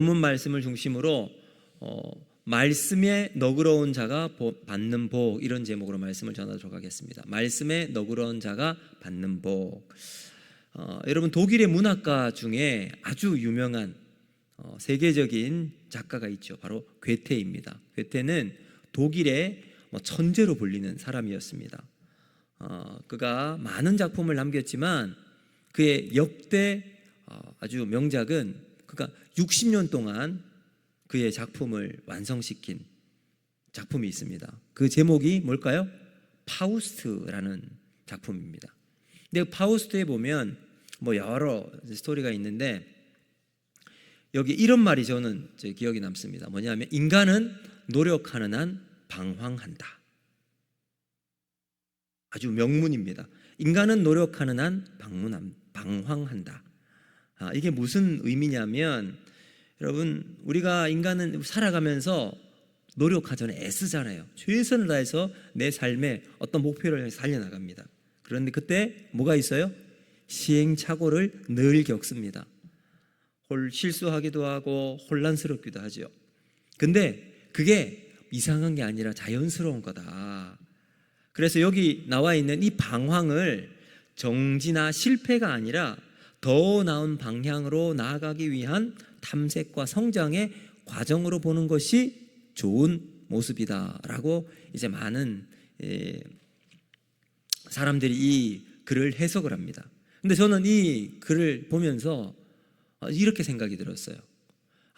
본문 말씀을 중심으로 말씀에 너그러운 자가 받는 복, 이런 제목으로 말씀을 전하도록 하겠습니다. 말씀에 너그러운 자가 받는 복. 여러분, 독일의 문학가 중에 아주 유명한 세계적인 작가가 있죠. 바로 괴테입니다. 괴테는 독일의 천재로 불리는 사람이었습니다. 그가 많은 작품을 남겼지만 그의 역대 아주 명작은 그가 60년 동안 그의 작품을 완성시킨 작품이 있습니다. 그 제목이 뭘까요? 파우스트라는 작품입니다. 근데 파우스트에 보면 여러 스토리가 있는데 여기 이런 말이 저는 제 기억에 남습니다. 뭐냐면 인간은 노력하는 한 방황한다. 아주 명문입니다. 인간은 노력하는 한 방황한다. 이게 무슨 의미냐면 여러분, 우리가 인간은 살아가면서 노력하잖아요. 애쓰잖아요. 최선을 다해서 내 삶의 어떤 목표를 살려나갑니다. 그런데 그때 뭐가 있어요? 시행착오를 늘 겪습니다. 실수하기도 하고 혼란스럽기도 하죠. 근데 그게 이상한 게 아니라 자연스러운 거다. 그래서 여기 나와 있는 이 방황을 정지나 실패가 아니라 더 나은 방향으로 나아가기 위한 탐색과 성장의 과정으로 보는 것이 좋은 모습이다라고 이제 많은 사람들이 이 글을 해석을 합니다. 근데 저는 이 글을 보면서 이렇게 생각이 들었어요.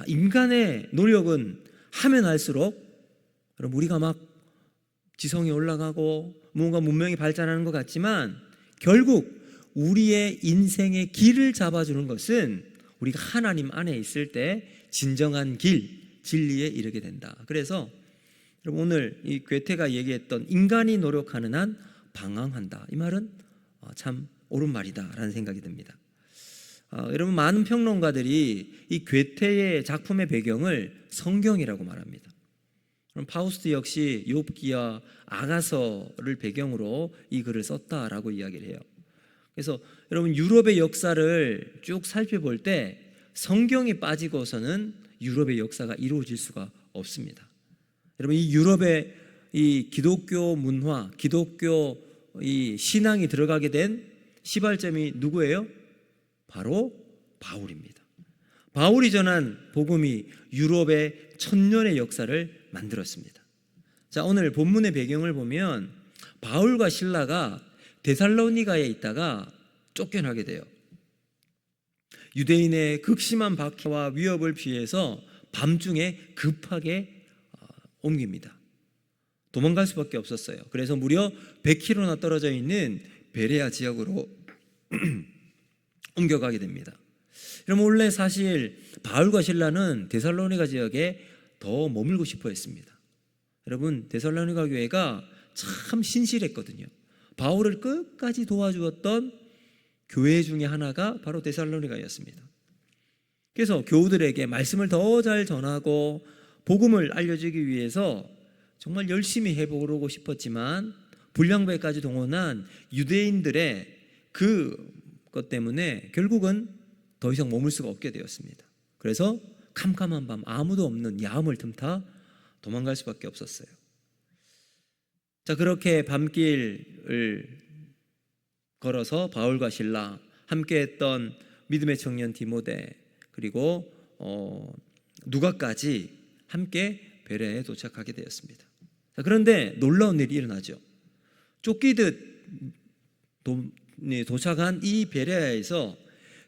인간의 노력은 하면 할수록 우리가 막 지성이 올라가고 뭔가 문명이 발전하는 것 같지만 결국 우리의 인생의 길을 잡아주는 것은 우리가 하나님 안에 있을 때 진정한 길, 진리에 이르게 된다. 그래서 여러분, 오늘 이 괴테가 얘기했던 인간이 노력하는 한 방황한다, 이 말은 참 옳은 말이다라는 생각이 듭니다. 여러분, 많은 평론가들이 이 괴테의 작품의 배경을 성경이라고 말합니다. 그럼 파우스트 역시 욥기와 아가서를 배경으로 이 글을 썼다라고 이야기를 해요. 그래서 여러분, 유럽의 역사를 쭉 살펴볼 때 성경이 빠지고서는 유럽의 역사가 이루어질 수가 없습니다. 여러분, 이 유럽의 이 기독교 문화, 기독교 이 신앙이 들어가게 된 시발점이 누구예요? 바로 바울입니다. 바울이 전한 복음이 유럽의 1000년의 역사를 만들었습니다. 자, 오늘 본문의 배경을 보면 바울과 실라가 데살로니가에 있다가 쫓겨나게 돼요. 유대인의 극심한 박해와 위협을 피해서 밤중에 급하게 옮깁니다. 도망갈 수밖에 없었어요. 그래서 무려 100km나 떨어져 있는 베레아 지역으로 옮겨가게 됩니다. 그럼 원래 사실 바울과 실라는 데살로니가 지역에 더 머물고 싶어 했습니다. 여러분, 데살로니가 교회가 참 신실했거든요. 바울을 끝까지 도와주었던 교회 중에 하나가 바로 데살로니가였습니다. 그래서 교우들에게 말씀을 더 잘 전하고 복음을 알려주기 위해서 정말 열심히 해보고 싶었지만 불량배까지 동원한 유대인들의 그것 때문에 결국은 더 이상 머물 수가 없게 되었습니다. 그래서 캄캄한 밤 아무도 없는 야음을 틈타 도망갈 수밖에 없었어요. 자, 그렇게 밤길을 걸어서 바울과 실라, 함께했던 믿음의 청년 디모데, 그리고 누가까지 함께 베레아에 도착하게 되었습니다. 자, 그런데 놀라운 일이 일어나죠. 쫓기듯 도착한 이 베레아에서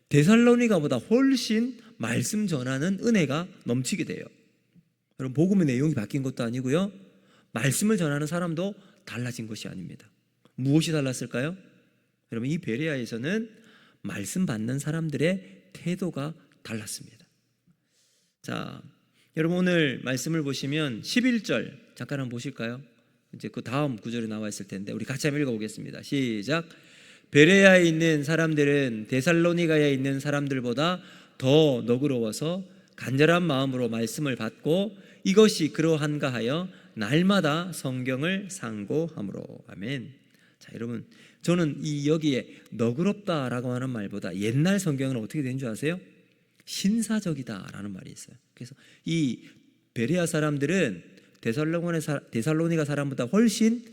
데살로니가보다 훨씬 말씀 전하는 은혜가 넘치게 돼요. 여러분, 복음의 내용이 바뀐 것도 아니고요, 말씀을 전하는 사람도 달라진 것이 아닙니다. 무엇이 달랐을까요? 여러분, 이 베레아에서는 말씀 받는 사람들의 태도가 달랐습니다. 자, 여러분, 오늘 말씀을 보시면 11절 잠깐 한번 보실까요? 이제 그 다음 구절에 나와 있을 텐데 우리 같이 한번 읽어보겠습니다. 시작. 베레아에 있는 사람들은 데살로니가에 있는 사람들보다 더 너그러워서 간절한 마음으로 말씀을 받고 이것이 그러한가 하여 날마다 성경을 상고함으로. 아멘. 자, 여러분, 저는 이 여기에 너그럽다라고 하는 말보다 옛날 성경은 어떻게 된 줄 아세요? 신사적이다라는 말이 있어요. 그래서 이 베레아 사람들은 데살로니가 사람보다 훨씬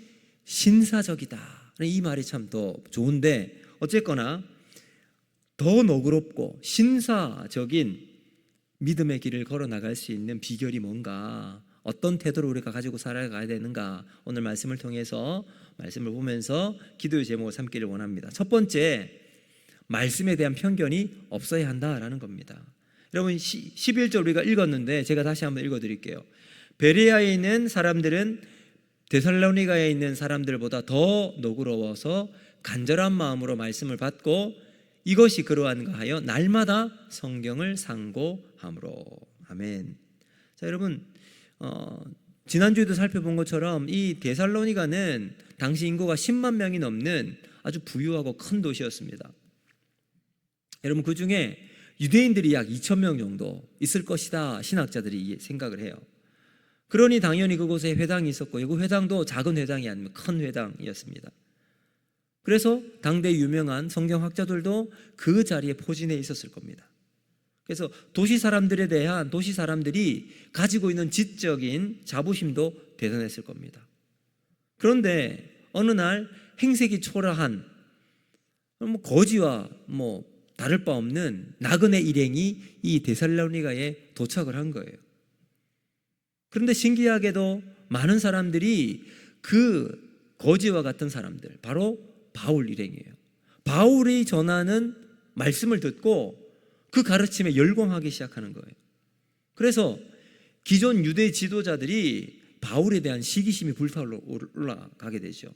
신사적이다. 이 말이 참 더 좋은데, 어쨌거나 더 너그럽고 신사적인 믿음의 길을 걸어 나갈 수 있는 비결이 뭔가, 어떤 태도를 우리가 가지고 살아가야 되는가, 오늘 말씀을 통해서 말씀을 보면서 기도의 제목을 삼기를 원합니다. 첫 번째, 말씀에 대한 편견이 없어야 한다라는 겁니다. 여러분 11절 우리가 읽었는데 제가 다시 한번 읽어드릴게요. 베레아에 있는 사람들은 데살로니가에 있는 사람들보다 더 너그러워서 간절한 마음으로 말씀을 받고 이것이 그러한가 하여 날마다 성경을 상고함으로. 아멘. 자, 여러분 지난주에도 살펴본 것처럼 이 데살로니가는 당시 인구가 10만 명이 넘는 아주 부유하고 큰 도시였습니다. 여러분 그 중에 유대인들이 약 2,000명 정도 있을 것이다 신학자들이 생각을 해요. 그러니 당연히 그곳에 회당이 있었고 그 회당도 작은 회당이 아니면 큰 회당이었습니다. 그래서 당대 유명한 성경학자들도 그 자리에 포진해 있었을 겁니다. 그래서 도시 사람들이 가지고 있는 지적인 자부심도 대단했을 겁니다. 그런데 어느 날 행색이 초라한 거지와 다를 바 없는 나그네 일행이 이 데살로니가에 도착을 한 거예요. 그런데 신기하게도 많은 사람들이 그 거지와 같은 사람들, 바로 바울 일행이에요. 바울이 전하는 말씀을 듣고 그 가르침에 열광하기 시작하는 거예요. 그래서 기존 유대 지도자들이 바울에 대한 시기심이 불타올라가게 되죠.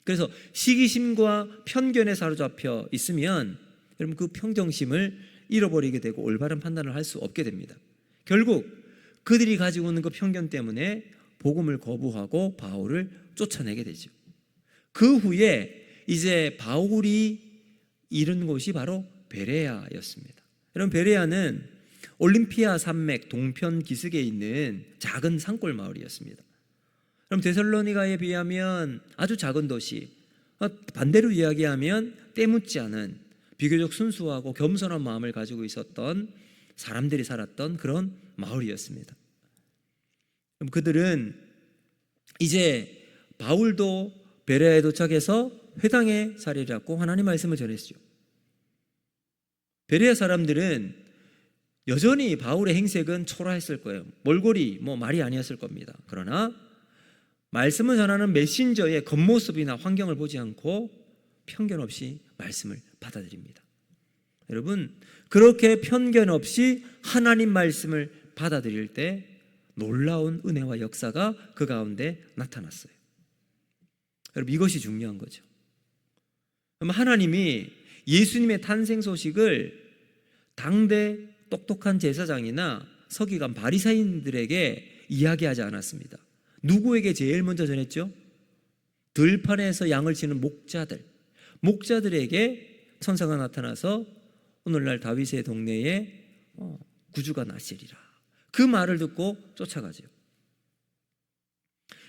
그래서 시기심과 편견에 사로잡혀 있으면 여러분 그 평정심을 잃어버리게 되고 올바른 판단을 할 수 없게 됩니다. 결국 그들이 가지고 있는 그 편견 때문에 복음을 거부하고 바울을 쫓아내게 되죠. 그 후에 이제 바울이 이른 곳이 바로 베레아였습니다. 여러분 베레아는 올림피아 산맥 동편 기슭에 있는 작은 산골 마을이었습니다. 그럼 데살로니가에 비하면 아주 작은 도시, 반대로 이야기하면 때묻지 않은 비교적 순수하고 겸손한 마음을 가지고 있었던 사람들이 살았던 그런 마을이었습니다. 그들은 이제 바울도 베레아에 도착해서 회당에 자리를 잡고 하나님 말씀을 전했죠. 베레아 사람들은 여전히 바울의 행색은 초라했을 거예요. 몰골이 말이 아니었을 겁니다. 그러나 말씀을 전하는 메신저의 겉모습이나 환경을 보지 않고 편견 없이 말씀을 받아들입니다. 여러분 그렇게 편견 없이 하나님 말씀을 받아들일 때 놀라운 은혜와 역사가 그 가운데 나타났어요. 여러분 이것이 중요한 거죠. 그럼 하나님이 예수님의 탄생 소식을 당대 똑똑한 제사장이나 서기관 바리사인들에게 이야기하지 않았습니다. 누구에게 제일 먼저 전했죠? 들판에서 양을 치는 목자들에게 천사가 나타나서 오늘날 다윗의 동네에 구주가 나시리라. 그 말을 듣고 쫓아가죠.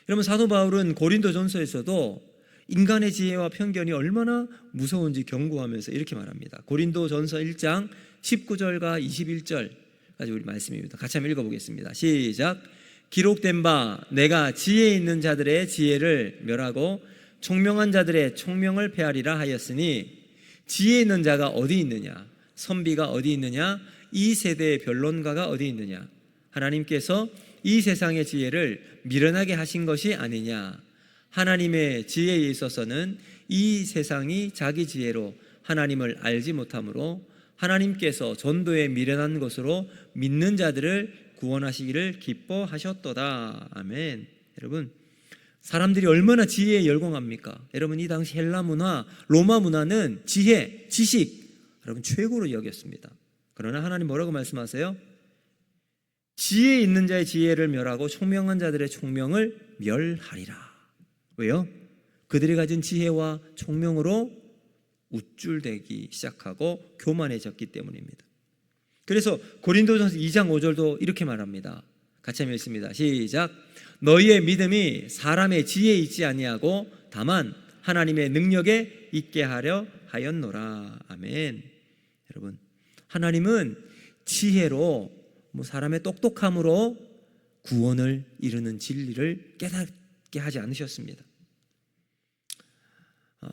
여러분 사도 바울은 고린도전서에서도 인간의 지혜와 편견이 얼마나 무서운지 경고하면서 이렇게 말합니다. 고린도전서 1장 19절과 21절까지 우리 말씀입니다. 같이 한번 읽어보겠습니다. 시작. 기록된 바 내가 지혜 있는 자들의 지혜를 멸하고 총명한 자들의 총명을 폐하리라 하였으니 지혜 있는 자가 어디 있느냐? 선비가 어디 있느냐? 이 세대의 변론가가 어디 있느냐? 하나님께서 이 세상의 지혜를 미련하게 하신 것이 아니냐? 하나님의 지혜에 있어서는 이 세상이 자기 지혜로 하나님을 알지 못하므로 하나님께서 전도에 미련한 것으로 믿는 자들을 구원하시기를 기뻐하셨도다. 아멘. 여러분 사람들이 얼마나 지혜에 열광합니까? 여러분 이 당시 헬라 문화, 로마 문화는 지혜, 지식 여러분 최고로 여겼습니다. 그러나 하나님 뭐라고 말씀하세요? 지혜 있는 자의 지혜를 멸하고 총명한 자들의 총명을 멸하리라. 왜요? 그들이 가진 지혜와 총명으로 우쭐대기 시작하고 교만해졌기 때문입니다. 그래서 고린도전서 2장 5절도 이렇게 말합니다. 같이 한번 읽습니다. 시작. 너희의 믿음이 사람의 지혜에 있지 아니하고 다만 하나님의 능력에 있게 하려 하였노라. 아멘. 여러분 하나님은 지혜로 사람의 똑똑함으로 구원을 이루는 진리를 깨닫게 하지 않으셨습니다.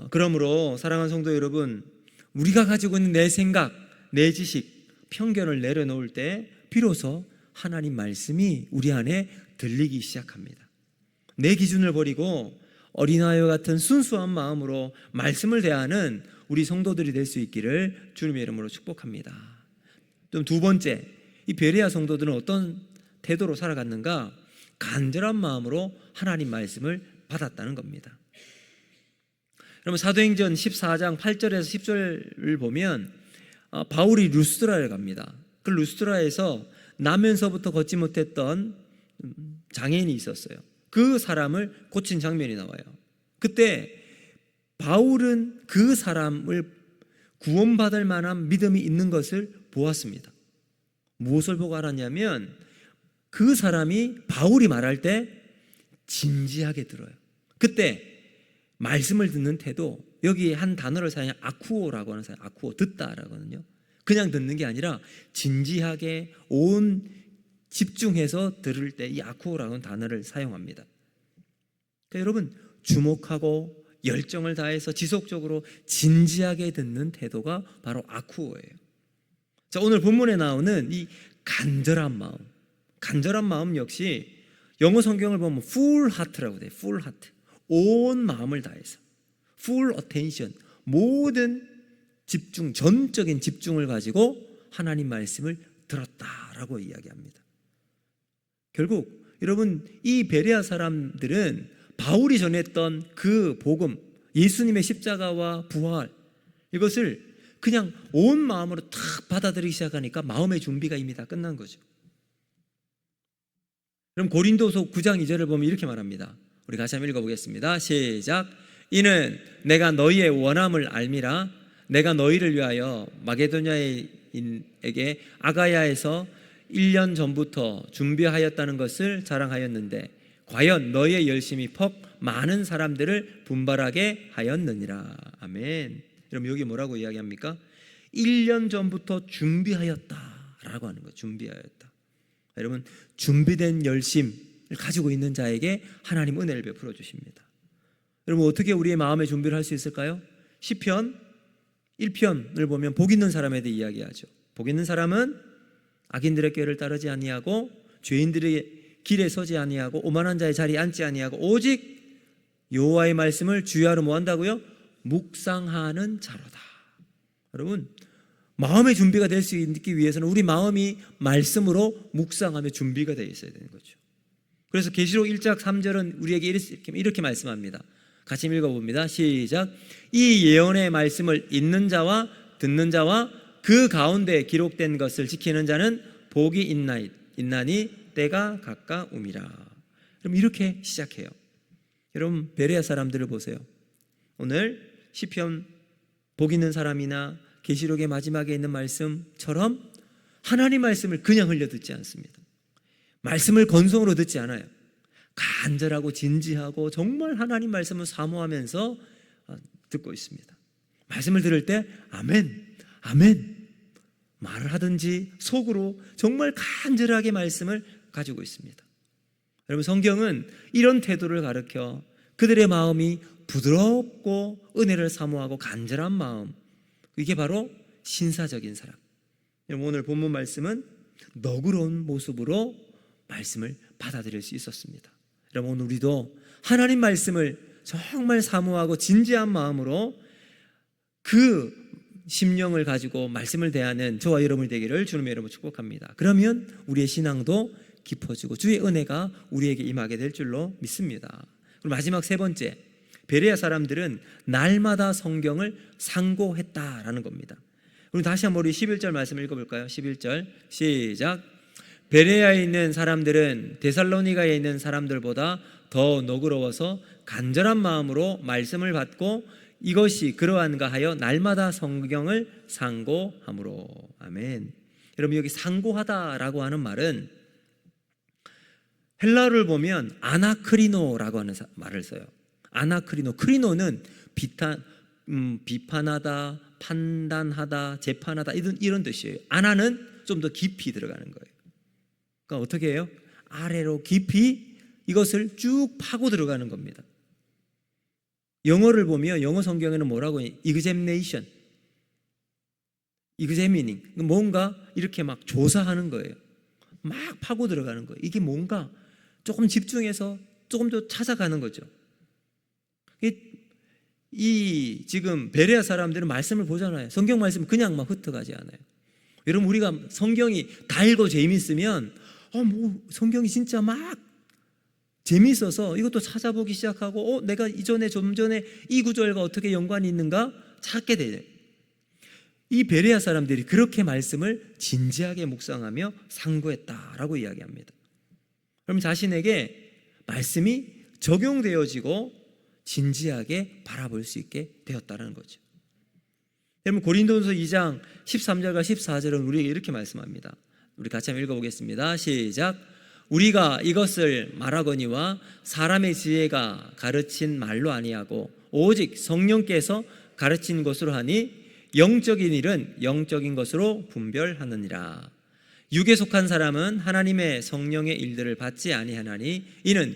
그러므로 사랑하는 성도 여러분, 우리가 가지고 있는 내 생각, 내 지식, 편견을 내려놓을 때 비로소 하나님 말씀이 우리 안에 들리기 시작합니다. 내 기준을 버리고 어린아이와 같은 순수한 마음으로 말씀을 대하는 우리 성도들이 될 수 있기를 주님의 이름으로 축복합니다. 또 두 번째, 이 베레아 성도들은 어떤 태도로 살아갔는가? 간절한 마음으로 하나님 말씀을 받았다는 겁니다. 여러분, 사도행전 14장 8절에서 10절을 보면 바울이 루스드라에 갑니다. 그 루스드라에서 나면서부터 걷지 못했던 장애인이 있었어요. 그 사람을 고친 장면이 나와요. 그때 바울은 그 사람을 구원받을 만한 믿음이 있는 것을 보았습니다. 무엇을 보고 알았냐면 그 사람이 바울이 말할 때 진지하게 들어요. 그때 말씀을 듣는 태도, 여기 한 단어를 사용해 아쿠오라고 하는 사람, 아쿠오, 듣다라고 하거든요. 그냥 듣는 게 아니라 진지하게 온 집중해서 들을 때 이 아쿠오라고 하는 단어를 사용합니다. 그러니까 여러분, 주목하고 열정을 다해서 지속적으로 진지하게 듣는 태도가 바로 아쿠오예요. 자, 오늘 본문에 나오는 이 간절한 마음 역시 영어 성경을 보면 full heart라고 돼요. full heart. 온 마음을 다해서 full attention, 모든 집중, 전적인 집중을 가지고 하나님 말씀을 들었다라고 이야기합니다. 결국 여러분, 이 베레아 사람들은 바울이 전했던 그 복음, 예수님의 십자가와 부활, 이것을 그냥 온 마음으로 탁 받아들이기 시작하니까 마음의 준비가 이미 다 끝난 거죠. 그럼 고린도서 9장 2절을 보면 이렇게 말합니다. 우리 같이 한번 읽어보겠습니다. 시작. 이는 내가 너희의 원함을 알미라. 내가 너희를 위하여 마게도냐인에게 아가야에서 1년 전부터 준비하였다는 것을 자랑하였는데 과연 너희의 열심이 퍽 많은 사람들을 분발하게 하였느니라. 아멘. 여러분, 여기 뭐라고 이야기합니까? 1년 전부터 준비하였다라고 하는 거예요. 준비하였다. 여러분, 준비된 열심을 가지고 있는 자에게 하나님 은혜를 베풀어 주십니다. 여러분, 어떻게 우리의 마음의 준비를 할 수 있을까요? 시편 1편을 보면 복 있는 사람에 대해 이야기하죠. 복 있는 사람은 악인들의 꾀를 따르지 아니하고 죄인들의 길에 서지 아니하고 오만한 자의 자리에 앉지 아니하고 오직 여호와의 말씀을 주야로 뭐 한다고요? 묵상하는 자로다. 여러분, 마음의 준비가 될 수 있기 위해서는 우리 마음이 말씀으로 묵상하며 준비가 되어 있어야 되는 거죠. 그래서 계시록 1장 3절은 우리에게 이렇게 말씀합니다. 같이 읽어봅니다. 시작. 이 예언의 말씀을 읽는 자와 듣는 자와 그 가운데 기록된 것을 지키는 자는 복이 있나니 때가 가까움이라. 그럼 이렇게 시작해요. 여러분, 베레아 사람들을 보세요. 오늘 시편 복 있는 사람이나 계시록의 마지막에 있는 말씀처럼 하나님 말씀을 그냥 흘려 듣지 않습니다. 말씀을 건성으로 듣지 않아요. 간절하고 진지하고 정말 하나님 말씀을 사모하면서 듣고 있습니다. 말씀을 들을 때 아멘, 아멘 말을 하든지 속으로 정말 간절하게 말씀을 가지고 있습니다. 여러분, 성경은 이런 태도를 가르쳐 그들의 마음이 부드럽고 은혜를 사모하고 간절한 마음, 이게 바로 신사적인 사람. 여러분, 오늘 본문 말씀은 너그러운 모습으로 말씀을 받아들일 수 있었습니다. 여러분, 오늘 우리도 하나님 말씀을 정말 사모하고 진지한 마음으로 그 심령을 가지고 말씀을 대하는 저와 여러분이 되기를 주님의 이름으로 축복합니다. 그러면 우리의 신앙도 깊어지고 주의 은혜가 우리에게 임하게 될 줄로 믿습니다. 그리고 마지막 세 번째, 베레아 사람들은 날마다 성경을 상고했다라는 겁니다. 우리 다시 한번 우리 11절 말씀 읽어볼까요? 11절 시작. 베레아에 있는 사람들은 데살로니가에 있는 사람들보다 더 너그러워서 간절한 마음으로 말씀을 받고 이것이 그러한가 하여 날마다 성경을 상고함으로. 아멘. 여러분, 여기 상고하다라고 하는 말은 헬라어를 보면 아나크리노라고 하는 말을 써요. 아나크리노. 크리노는 비판하다, 판단하다, 재판하다 이런 뜻이에요. 아나는 좀 더 깊이 들어가는 거예요. 그러니까 어떻게 해요? 아래로 깊이 이것을 쭉 파고 들어가는 겁니다. 영어를 보면 영어 성경에는 뭐라고 해요? examination, examining, 뭔가 이렇게 막 조사하는 거예요. 막 파고 들어가는 거예요. 이게 뭔가 조금 집중해서 조금 더 찾아가는 거죠. 이 지금 베레아 사람들은 말씀을 보잖아요. 성경 말씀 그냥 막 흩어가지 않아요. 여러분, 우리가 성경이 달고 재미있으면 뭐 성경이 진짜 막 재미있어서 이것도 찾아보기 시작하고 내가 이전에 좀 전에 이 구절과 어떻게 연관이 있는가 찾게 돼요. 이 베레아 사람들이 그렇게 말씀을 진지하게 묵상하며 상고했다라고 이야기합니다. 그럼 자신에게 말씀이 적용되어지고 진지하게 바라볼 수 있게 되었다는 거죠. 여러분, 고린도전서 2장 13절과 14절은 우리에게 이렇게 말씀합니다. 우리 같이 한번 읽어보겠습니다. 시작. 우리가 이것을 말하거니와 사람의 지혜가 가르친 말로 아니하고 오직 성령께서 가르친 것으로 하니 영적인 일은 영적인 것으로 분별하느니라. 육에 속한 사람은 하나님의 성령의 일들을 받지 아니하나니 이는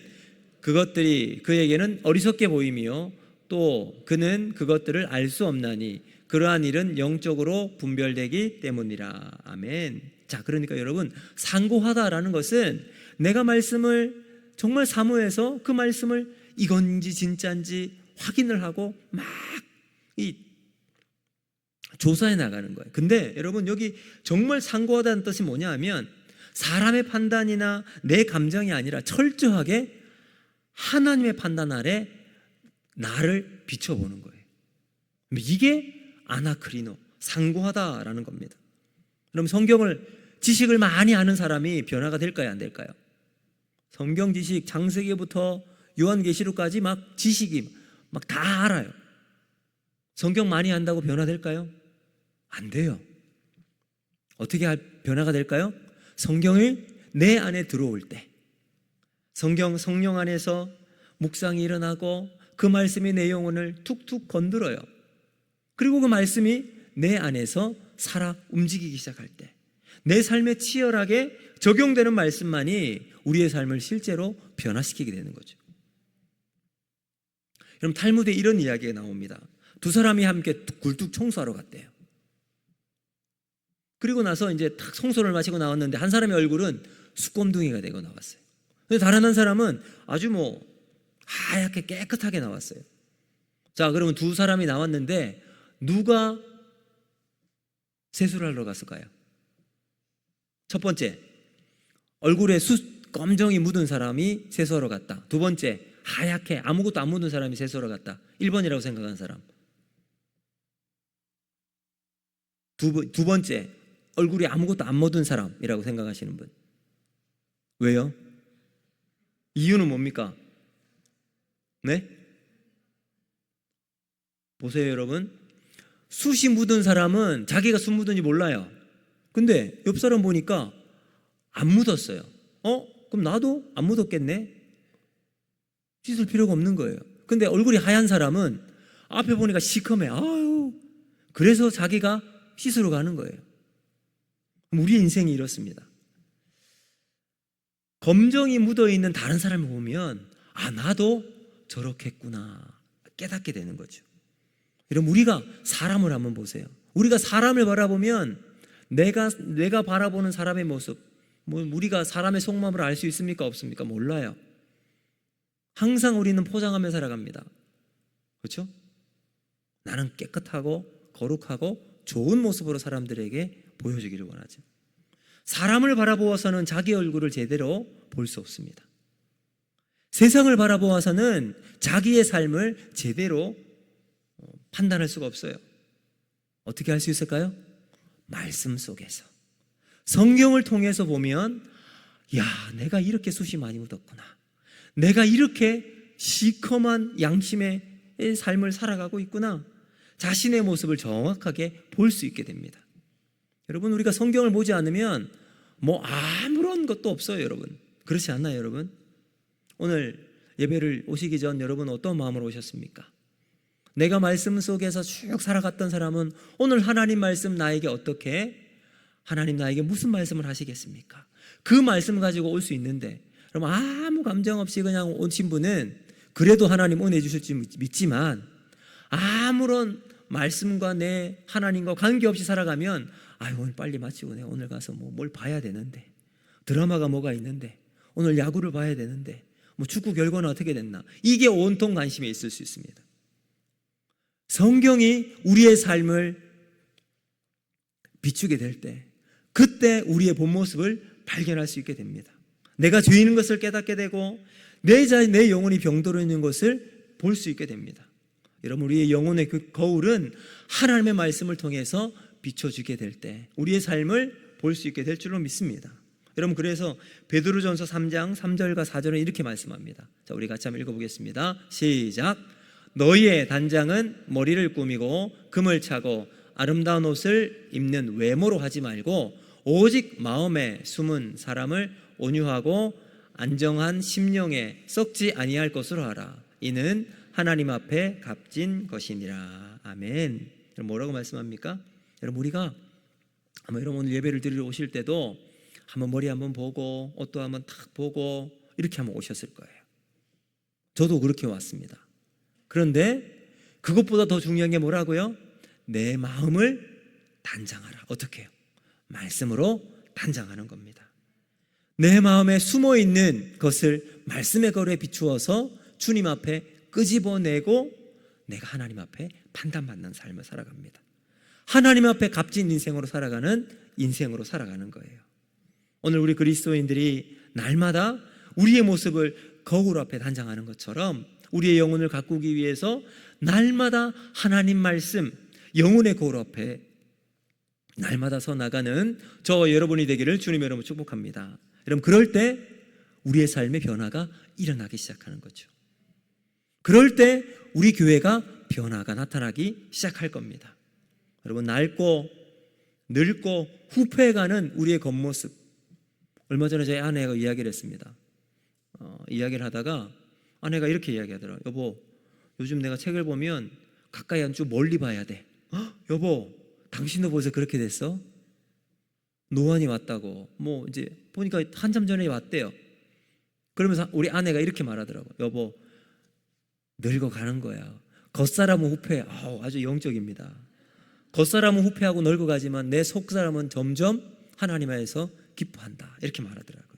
그것들이 그에게는 어리석게 보이며 또 그는 그것들을 알 수 없나니 그러한 일은 영적으로 분별되기 때문이라. 아멘. 자, 그러니까 여러분, 상고하다라는 것은 내가 말씀을 정말 사모해서 그 말씀을 이건지 진짜인지 확인을 하고 막 조사해 나가는 거예요. 근데 여러분, 여기 정말 상고하다는 뜻이 뭐냐 하면 사람의 판단이나 내 감정이 아니라 철저하게 하나님의 판단 아래 나를 비춰보는 거예요. 이게 아나크리노, 상고하다라는 겁니다. 그럼 성경을 지식을 많이 아는 사람이 변화가 될까요, 안 될까요? 성경 지식 창세기부터 요한계시록까지 막 지식이 막 다 알아요. 성경 많이 한다고 변화될까요? 안 돼요. 어떻게 변화가 될까요? 성경이 내 안에 들어올 때, 성령 안에서 묵상이 일어나고 그 말씀이 내 영혼을 툭툭 건드려요. 그리고 그 말씀이 내 안에서 살아 움직이기 시작할 때, 내 삶에 치열하게 적용되는 말씀만이 우리의 삶을 실제로 변화시키게 되는 거죠. 여러분, 탈무드에 이런 이야기가 나옵니다. 두 사람이 함께 굴뚝 청소하러 갔대요. 그리고 나서 이제 딱 청소를 마치고 나왔는데 한 사람의 얼굴은 수검둥이가 되고 나왔어요. 근데 다른 한 사람은 아주 하얗게 깨끗하게 나왔어요. 자, 그러면 두 사람이 나왔는데 누가 세수를 하러 갔을까요? 첫 번째, 얼굴에 검정이 묻은 사람이 세수하러 갔다. 두 번째, 하얗게 아무것도 안 묻은 사람이 세수하러 갔다. 1번이라고 생각한 사람. 두 번째, 얼굴에 아무것도 안 묻은 사람이라고 생각하시는 분. 왜요? 이유는 뭡니까? 네? 보세요, 여러분. 숯이 묻은 사람은 자기가 숯 묻은지 몰라요. 근데 옆 사람 보니까 안 묻었어요. 그럼 나도 안 묻었겠네? 씻을 필요가 없는 거예요. 근데 얼굴이 하얀 사람은 앞에 보니까 시커매. 그래서 자기가 씻으러 가는 거예요. 우리의 인생이 이렇습니다. 검정이 묻어있는 다른 사람을 보면 나도 저렇겠구나 깨닫게 되는 거죠. 여러분, 우리가 사람을 한번 보세요. 우리가 사람을 바라보면 내가 바라보는 사람의 모습, 우리가 사람의 속마음을 알 수 있습니까? 없습니까? 몰라요. 항상 우리는 포장하며 살아갑니다. 그렇죠? 나는 깨끗하고 거룩하고 좋은 모습으로 사람들에게 보여주기를 원하죠. 사람을 바라보아서는 자기 얼굴을 제대로 볼 수 없습니다. 세상을 바라보아서는 자기의 삶을 제대로 판단할 수가 없어요. 어떻게 할 수 있을까요? 말씀 속에서, 성경을 통해서 보면 내가 이렇게 숱이 많이 묻었구나, 내가 이렇게 시커먼 양심의 삶을 살아가고 있구나, 자신의 모습을 정확하게 볼 수 있게 됩니다. 여러분, 우리가 성경을 보지 않으면 아무런 것도 없어요. 여러분, 그렇지 않나요? 여러분, 오늘 예배를 오시기 전 여러분 어떤 마음으로 오셨습니까? 내가 말씀 속에서 쭉 살아갔던 사람은 오늘 하나님 말씀 나에게 어떻게, 하나님 나에게 무슨 말씀을 하시겠습니까? 그 말씀 가지고 올 수 있는데, 그럼 아무 감정 없이 그냥 오신 분은 그래도 하나님 은혜 주실지 믿지만, 아무런 말씀과 내 하나님과 관계없이 살아가면 오늘 빨리 마치고 내가 오늘 가서 뭘 봐야 되는데, 드라마가 뭐가 있는데, 오늘 야구를 봐야 되는데, 축구 결과는 어떻게 됐나, 이게 온통 관심에 있을 수 있습니다. 성경이 우리의 삶을 비추게 될 때, 그때 우리의 본 모습을 발견할 수 있게 됩니다. 내가 죄 있는 것을 깨닫게 되고 내 영혼이 병들어 있는 것을 볼 수 있게 됩니다. 여러분, 우리의 영혼의 그 거울은 하나님의 말씀을 통해서 비춰주게 될 때 우리의 삶을 볼 수 있게 될 줄로 믿습니다. 여러분, 그래서 베드로전서 3장 3절과 4절은 이렇게 말씀합니다. 자, 우리 같이 한번 읽어보겠습니다. 시작. 너희의 단장은 머리를 꾸미고 금을 차고 아름다운 옷을 입는 외모로 하지 말고 오직 마음에 숨은 사람을 온유하고 안정한 심령에 썩지 아니할 것으로 하라. 이는 하나님 앞에 값진 것이니라. 아멘. 여러분, 뭐라고 말씀합니까? 여러분, 우리가 아마 여러분 오늘 예배를 드리러 오실 때도 한번 머리 한번 보고 옷도 한번 탁 보고 이렇게 한번 오셨을 거예요. 저도 그렇게 왔습니다. 그런데 그것보다 더 중요한 게 뭐라고요? 내 마음을 단장하라. 어떻게 해요? 말씀으로 단장하는 겁니다. 내 마음에 숨어있는 것을 말씀의 거울에 비추어서 주님 앞에 끄집어내고 내가 하나님 앞에 판단받는 삶을 살아갑니다. 하나님 앞에 값진 인생으로 살아가는 거예요. 오늘 우리 그리스도인들이 날마다 우리의 모습을 거울 앞에 단장하는 것처럼 우리의 영혼을 가꾸기 위해서 날마다 하나님 말씀, 영혼의 거울 앞에 날마다 서 나가는 저와 여러분이 되기를 주님 여러분 축복합니다. 여러분, 그럴 때 우리의 삶의 변화가 일어나기 시작하는 거죠. 그럴 때 우리 교회가 변화가 나타나기 시작할 겁니다. 여러분, 낡고 늙고 후패해가는 우리의 겉모습, 얼마 전에 저희 아내가 이야기를 했습니다. 이야기를 하다가 아내가 이렇게 이야기하더라고요. 여보, 요즘 내가 책을 보면 가까이 안 주 멀리 봐야 돼. 여보, 당신도 벌써 그렇게 됐어? 노안이 왔다고. 이제 보니까 한참 전에 왔대요. 그러면서 우리 아내가 이렇게 말하더라고요. 여보, 늙어가는 거야. 겉사람은 후패. 아주 영적입니다. 겉사람은 후패하고 늙어가지만 내 속사람은 점점 하나님 안에서 기뻐한다. 이렇게 말하더라고요.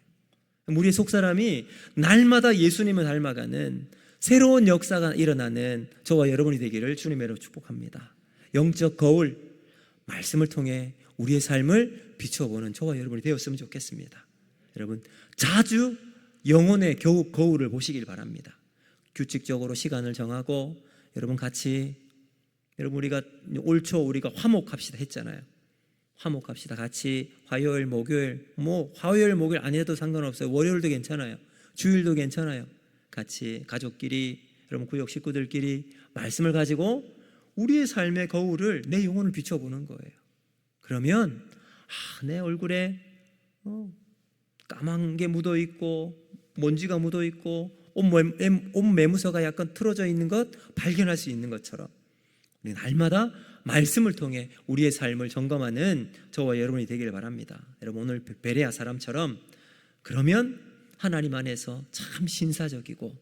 우리의 속사람이 날마다 예수님을 닮아가는 새로운 역사가 일어나는 저와 여러분이 되기를 주님으로 축복합니다. 영적 거울, 말씀을 통해 우리의 삶을 비춰보는 저와 여러분이 되었으면 좋겠습니다. 여러분, 자주 영혼의 거울을 보시길 바랍니다. 규칙적으로 시간을 정하고 여러분 같이, 여러분 우리가 올 초 우리가 화목합시다 했잖아요. 화목합시다. 같이 화요일, 목요일, 화요일, 목요일 안 해도 상관없어요. 월요일도 괜찮아요. 주일도 괜찮아요. 같이 가족끼리, 여러분 구역 식구들끼리 말씀을 가지고 우리의 삶의 거울을, 내 영혼을 비춰보는 거예요. 그러면 내 얼굴에 까만 게 묻어있고 먼지가 묻어있고 옷 매무새가 약간 틀어져 있는 것 발견할 수 있는 것처럼 우리 날마다 말씀을 통해 우리의 삶을 점검하는 저와 여러분이 되기를 바랍니다. 여러분, 오늘 베레아 사람처럼 그러면 하나님 안에서 참 신사적이고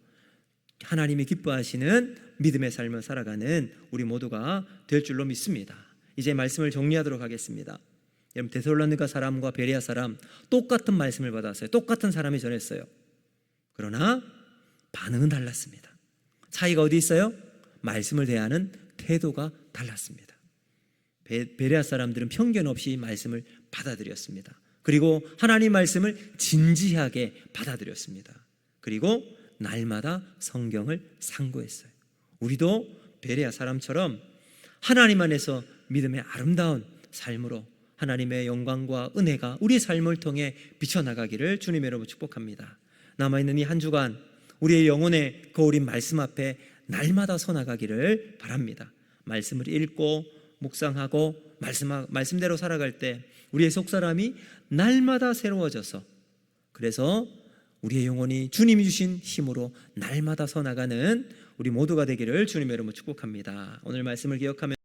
하나님이 기뻐하시는 믿음의 삶을 살아가는 우리 모두가 될 줄로 믿습니다. 이제 말씀을 정리하도록 하겠습니다. 여러분, 데살로니가 사람과 베레아 사람 똑같은 말씀을 받았어요. 똑같은 사람이 전했어요. 그러나 반응은 달랐습니다. 차이가 어디 있어요? 말씀을 대하는 태도가 달랐습니다. 베레아 사람들은 편견 없이 말씀을 받아들였습니다. 그리고 하나님 말씀을 진지하게 받아들였습니다. 그리고 날마다 성경을 상고했어요. 우리도 베레아 사람처럼 하나님 안에서 믿음의 아름다운 삶으로 하나님의 영광과 은혜가 우리의 삶을 통해 비춰나가기를 주님의 이름으로 축복합니다. 남아있는 이 한 주간 우리의 영혼의 거울인 말씀 앞에 날마다 서 나가기를 바랍니다. 말씀을 읽고 묵상하고 말씀대로 살아갈 때 우리의 속사람이 날마다 새로워져서, 그래서 우리의 영혼이 주님이 주신 힘으로 날마다 서 나가는 우리 모두가 되기를 주님의 이름으로 축복합니다. 오늘 말씀을 기억하며